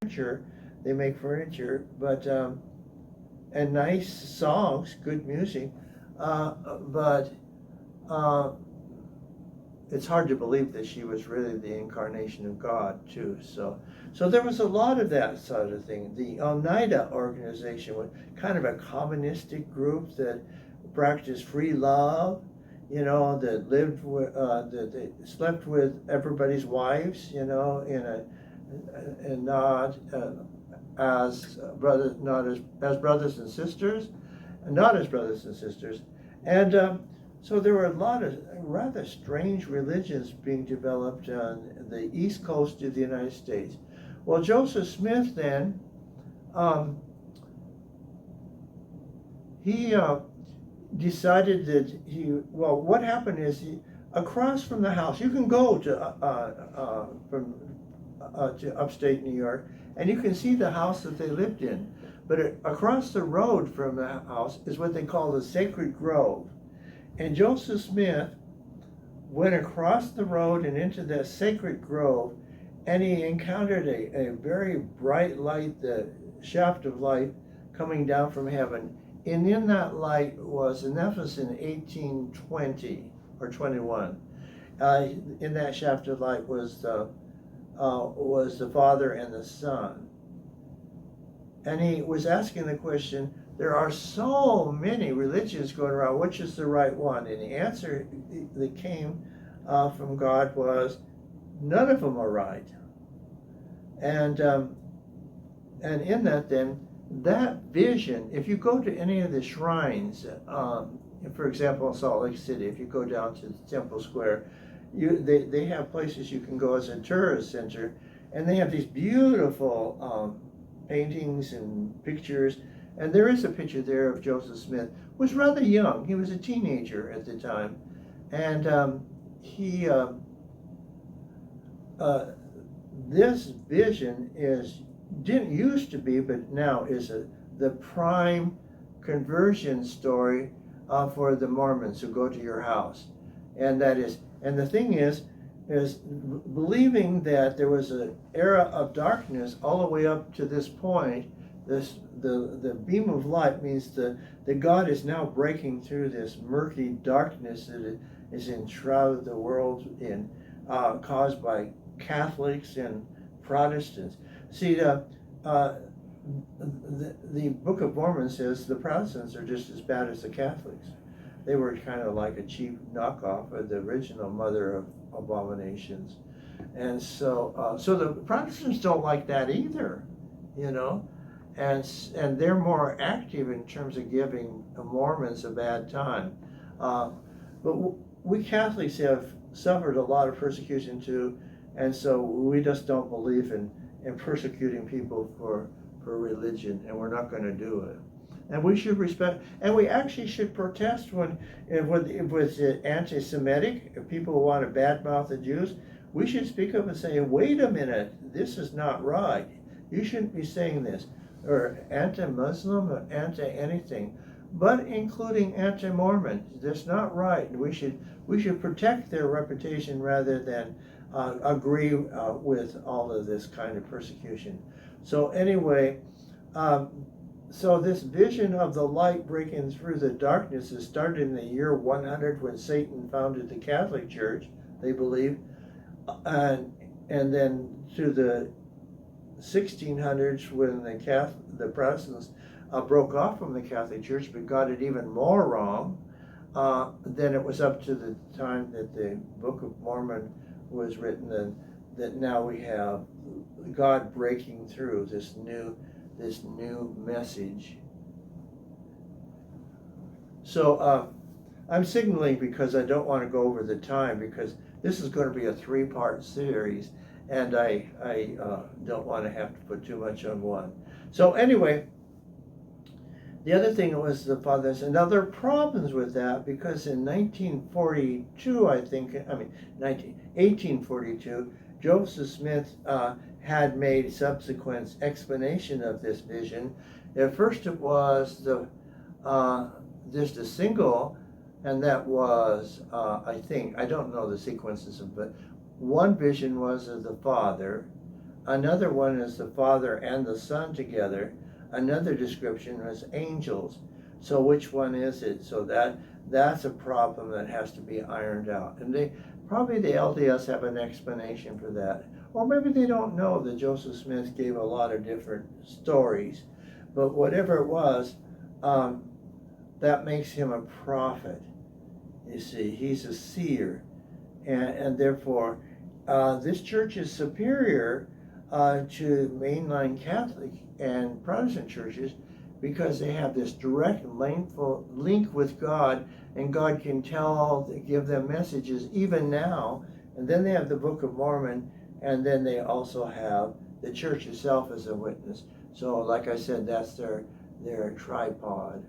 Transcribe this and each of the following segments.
furniture. They make furniture, but and nice songs, good music, but uh, it's hard to believe that she was really the incarnation of God too. So there was a lot of that sort of thing. The Oneida organization was kind of a communistic group that practiced free love, that lived with, that they slept with everybody's wives, in a, and not as brothers, not as brothers and sisters, not as brothers and sisters, and so there were a lot of rather strange religions being developed on the east coast of the United States. Well, Joseph Smith then, he decided that what happened is across from the house, you can go to upstate New York, and you can see the house that they lived in. But across the road from the house is what they call the Sacred Grove. And Joseph Smith went across the road and into the Sacred Grove, and he encountered a very bright light, the shaft of light coming down from heaven. And in that light was, and that was in 1820 or 21, in that shaft of light was the Father and the Son. And he was asking the question, there are so many religions going around, which is the right one? And the answer that came from God was, none of them are right. And in that then, that vision, if you go to any of the shrines, for example, in Salt Lake City, if you go down to Temple Square, they have places you can go as a tourist center, and they have these beautiful paintings and pictures. And there is a picture there of Joseph Smith, who was rather young. He was a teenager at the time, and he this vision didn't used to be, but now is the prime conversion story for the Mormons who go to your house, and the thing is believing that there was an era of darkness all the way up to this point. The beam of light means that God is now breaking through this murky darkness that is enshrouded the world in, caused by Catholics and Protestants. See, the Book of Mormon says the Protestants are just as bad as the Catholics. They were kind of like a cheap knockoff of the original mother of abominations. And so the Protestants don't like that either, and they're more active in terms of giving Mormons a bad time. But we Catholics have suffered a lot of persecution too, and so we just don't believe in persecuting people for religion, and we're not going to do it. And we should respect, and we actually should protest when it was anti-Semitic. If people want to badmouth the Jews, we should speak up and say, wait a minute, this is not right. You shouldn't be saying this. Or anti-Muslim or anti-anything, but including anti-Mormon. That's not right. We should protect their reputation rather than agree with all of this kind of persecution. So anyway, so this vision of the light breaking through the darkness is started in the year 100 when Satan founded the Catholic Church, they believe, and then to the 1600s when the Protestants broke off from the Catholic Church but got it even more wrong. Then it was up to the time that the Book of Mormon was written, and that now we have God breaking through this new message. So I'm signaling because I don't want to go over the time, because this is going to be a 3-part series, and I don't want to have to put too much on one. So anyway, the other thing was the fathers, and now there are problems with that, because in 1842, 1842, Joseph Smith had made subsequent explanation of this vision. At first it was just a single, and that was, I don't know the sequences, but one vision was of the Father, Another one is the Father and the Son together. Another description is angels. So which one is it? So that's a problem that has to be ironed out. And the LDS have an explanation for that. Or maybe they don't know that Joseph Smith gave a lot of different stories. But whatever it was, that makes him a prophet. You see, he's a seer. And therefore, this church is superior to mainline Catholic and Protestant churches because they have this direct link with God, and God can give them messages even now. And then they have the Book of Mormon, and then they also have the church itself as a witness. So, like I said, that's their tripod.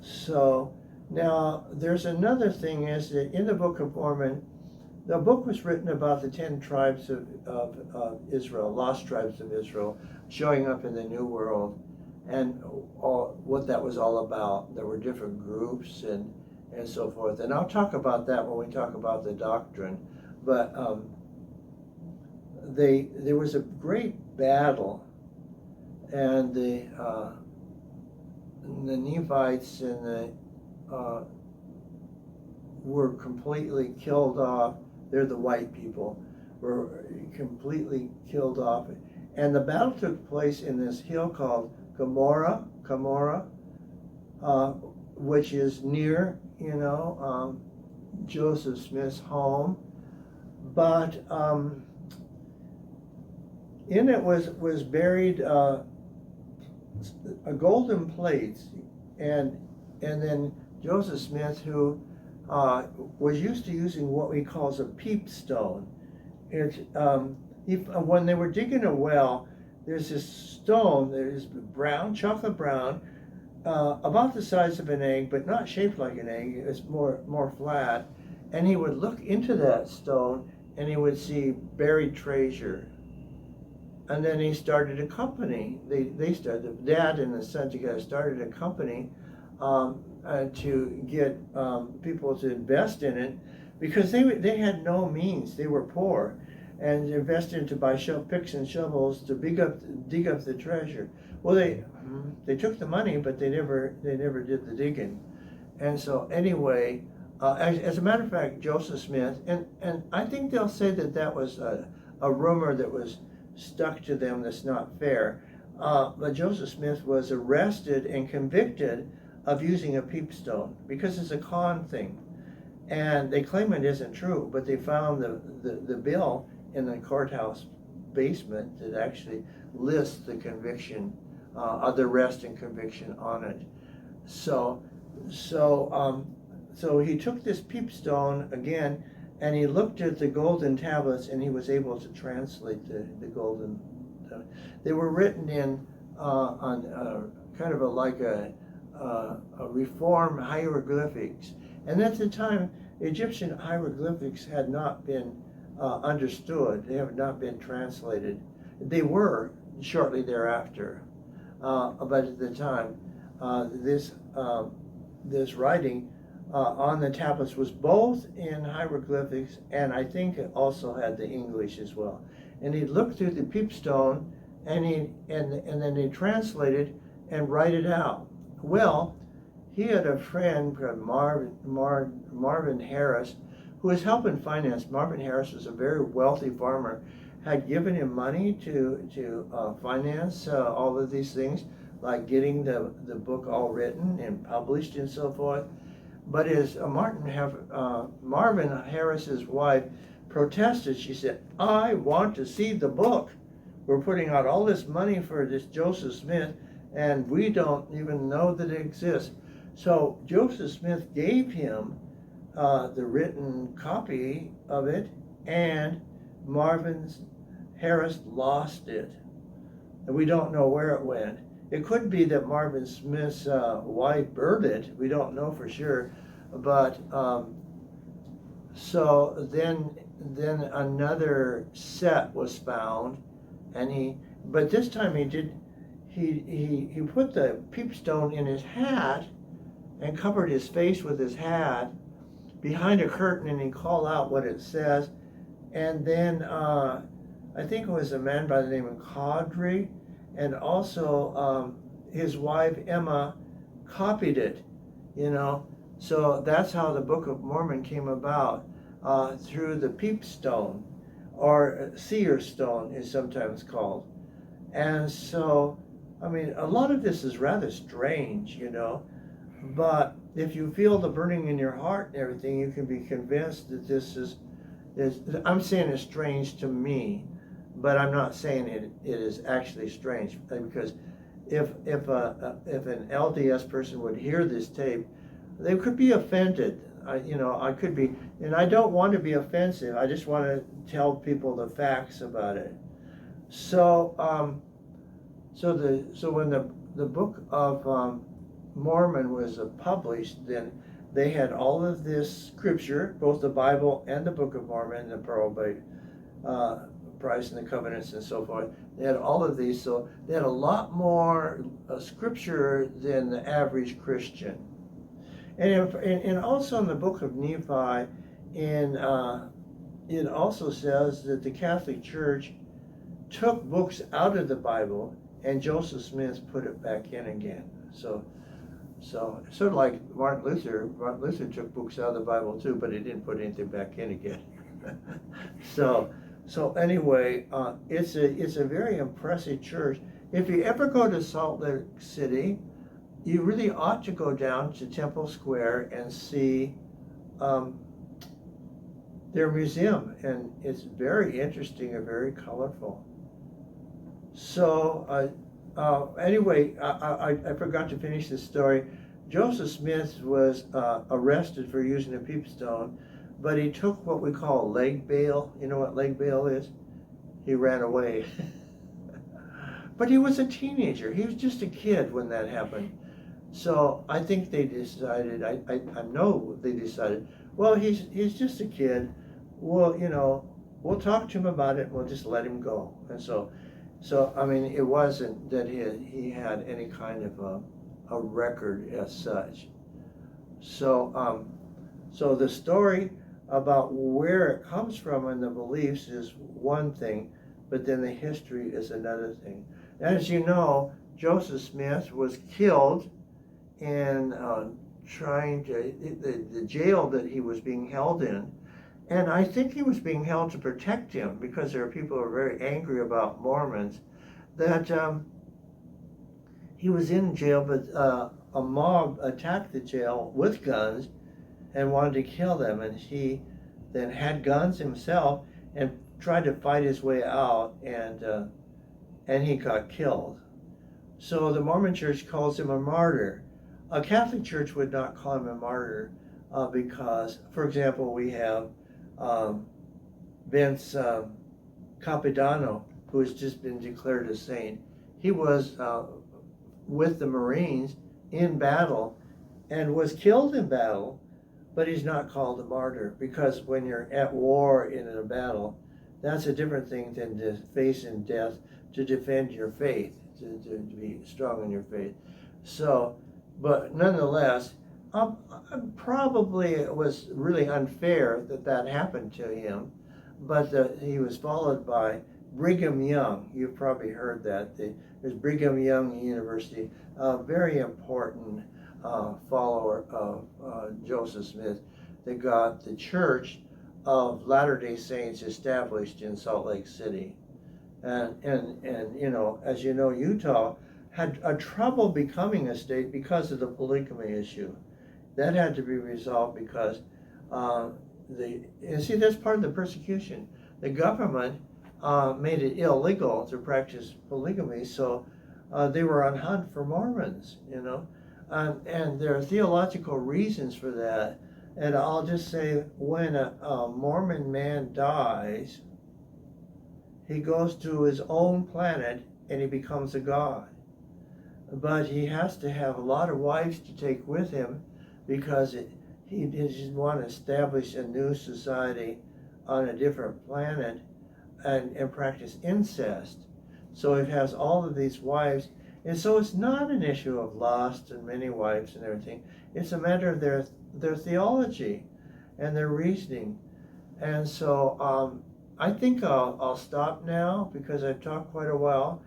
So now there's another thing is that in the Book of Mormon, the book was written about the 10 tribes of Israel, lost tribes of Israel, showing up in the New World, and what that was all about. There were different groups and so forth. And I'll talk about that when we talk about the doctrine. But there was a great battle, and the Nephites and were completely killed off. They're the white people, were completely killed off. And the battle took place in this hill called Cumorah, which is near, Joseph Smith's home. But in it was buried a golden plate, and then Joseph Smith, who was used to using what we call a peep stone. When they were digging a well, there's this stone that is brown, chocolate brown, about the size of an egg, but not shaped like an egg. It's more flat. And he would look into that stone, and he would see buried treasure. And then he started a company. They started, the dad and the son together started a company to get people to invest in it, because they had no means. They were poor, and invested to buy picks and shovels to dig up the treasure. Well, they took the money, but they never did the digging. And so anyway, as a matter of fact, Joseph Smith, and I think they'll say that was a rumor that was stuck to them that's not fair. But Joseph Smith was arrested and convicted of using a peepstone because it's a con thing. And they claim it isn't true, but they found the bill in the courthouse basement that actually lists the conviction, the arrest and conviction on it. So he took this peepstone again, and he looked at the golden tablets, and he was able to translate the golden. They were written in on kind of like a Reform hieroglyphics, and at the time, Egyptian hieroglyphics had not been understood. They have not been translated. They were shortly thereafter, but at the time, this writing on the tablets was both in hieroglyphics, and I think it also had the English as well. And he looked through the peepstone, and then he translated and write it out. Well, he had a friend, Marvin Harris, who was helping finance. Marvin Harris was a very wealthy farmer, had given him money to finance all of these things, like getting the book all written and published and so forth. But as Marvin Harris's wife protested, she said, "I want to see the book. We're putting out all this money for this Joseph Smith, and we don't even know that it exists." So Joseph Smith gave him the written copy of it, and Marvin Harris lost it. And we don't know where it went. It could be that Marvin Smith's wife burned it. We don't know for sure. But so then another set was found, but this time he put the peepstone in his hat and covered his face with his hat behind a curtain, and he called out what it says. And then I think it was a man by the name of Caudry, and also his wife Emma copied it, you know. So that's how the Book of Mormon came about, through the peep stone, or seer stone is sometimes called. And so, I mean, a lot of this is rather strange, you know, but if you feel the burning in your heart and everything, you can be convinced that this is I'm saying it's strange to me, but I'm not saying it is actually strange, because if an LDS person would hear this tape, they could be offended. I could be, and I don't want to be offensive. I just want to tell people the facts about it. So, so when the Book of Mormon was published, then they had all of this scripture, both the Bible and the Book of Mormon, the Pearl Price and the Covenants and so forth. They had all of these, so they had a lot more scripture than the average Christian. And also in the Book of Nephi, it also says that the Catholic Church took books out of the Bible, and Joseph Smith put it back in again. So sort of like Martin Luther. Martin Luther took books out of the Bible too, but he didn't put anything back in again. So anyway, it's a very impressive church. If you ever go to Salt Lake City, you really ought to go down to Temple Square and see their museum, and it's very interesting and very colorful. So anyway, I forgot to finish this story. Joseph Smith was arrested for using a peepstone, but he took what we call leg bail. You know what leg bail is? He ran away. But he was a teenager. He was just a kid when that happened. So I think they decided, I know they decided, well, he's just a kid. Well, we'll talk to him about it and we'll just let him go. And so I mean, it wasn't that he had any kind of a record as such. So the story about where it comes from and the beliefs is one thing, but then the history is another thing. As you know, Joseph Smith was killed in the jail that he was being held in. And I think he was being held to protect him, because there are people who are very angry about Mormons, that he was in jail, but a mob attacked the jail with guns and wanted to kill them. And he then had guns himself and tried to fight his way out, and he got killed. So the Mormon Church calls him a martyr. A Catholic Church would not call him a martyr because, for example, we have Vince Capodanno, who has just been declared a saint. He was with the Marines in battle and was killed in battle, but he's not called a martyr, because when you're at war in a battle, that's a different thing than to face in death to defend your faith, to be strong in your faith. So, but nonetheless, probably it was really unfair that happened to him, but he was followed by Brigham Young. You've probably heard that. There's Brigham Young University, a very important follower of Joseph Smith, that got the Church of Latter-day Saints established in Salt Lake City. And as you know, Utah had a trouble becoming a state because of the polygamy issue. That had to be resolved because that's part of the persecution. The government made it illegal to practice polygamy, so they were on hunt for Mormons, and there are theological reasons for that. And I'll just say, when a Mormon man dies, he goes to his own planet and he becomes a god. But he has to have a lot of wives to take with him, because he doesn't want to establish a new society on a different planet and practice incest. So he has all of these wives. And so it's not an issue of lust and many wives and everything. It's a matter of their theology and their reasoning. And so I think I'll stop now because I've talked quite a while.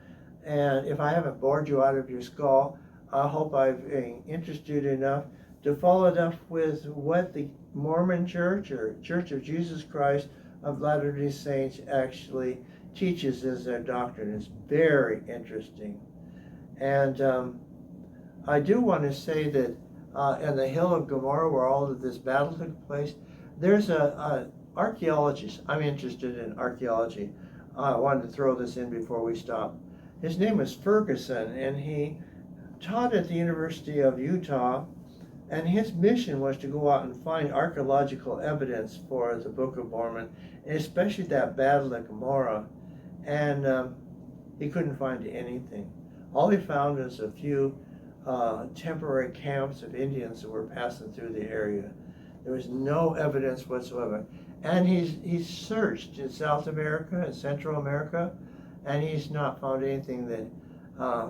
And if I haven't bored you out of your skull, I hope I've been interested enough to follow it up with what the Mormon Church or Church of Jesus Christ of Latter-day Saints actually teaches as their doctrine. It's very interesting. And I do want to say that in the Hill of Gomorrah, where all of this battle took place, there's a archaeologist. I'm interested in archaeology. I wanted to throw this in before we stop. His name is Ferguson, and he taught at the University of Utah, and his mission was to go out and find archaeological evidence for the Book of Mormon, and especially that battle at Gomorrah. And he couldn't find anything. All he found was a few temporary camps of Indians that were passing through the area. There was no evidence whatsoever. And he's searched in South America and Central America, and he's not found anything that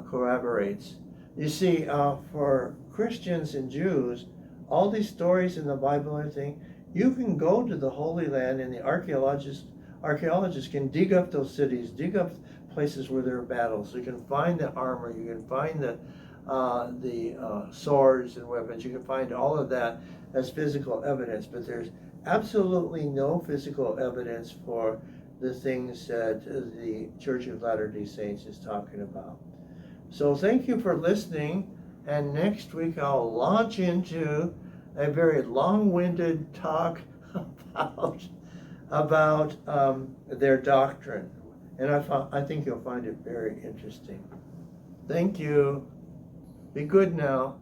corroborates. You see, for Christians and Jews, all these stories in the Bible and everything, you can go to the Holy Land, and the archaeologists can dig up those cities, dig up places where there are battles. You can find the armor, you can find the swords and weapons. You can find all of that as physical evidence, but there's absolutely no physical evidence for the things that the Church of Latter-day Saints is talking about. So thank you for listening, and next week I'll launch into a very long-winded talk about their doctrine, and I think you'll find it very interesting. Thank you. Be good now.